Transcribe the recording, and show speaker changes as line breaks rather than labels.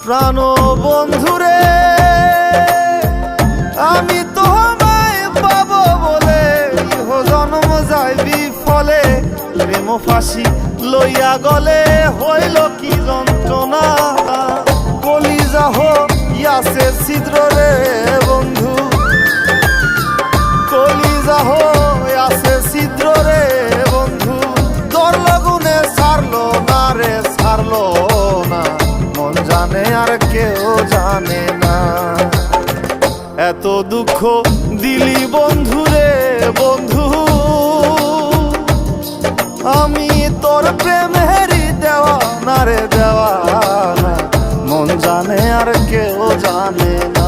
প্রাণ বন্ধুরে আমি তোমায় পাবো বলে ইহ জন্ম যায় বিফলে প্রেম ফাঁসি লইয়া গলে হইল কি যন্ত্রণা কলিজা হইয়াছে ছিদ্র রে বন্ধু কলিজা হইয়াছে ছিদ্র রে বন্ধু তোর লগুনে ছাড়লো না রে ছাড়লো না মন জানে আর কেউ জানে না এত দুঃখ দিলি বন্ধু রে বন্ধু আমি তোর প্রেমেরই দেওয়া না রে দেওয়া না মন জানে আর কেউ জানে না।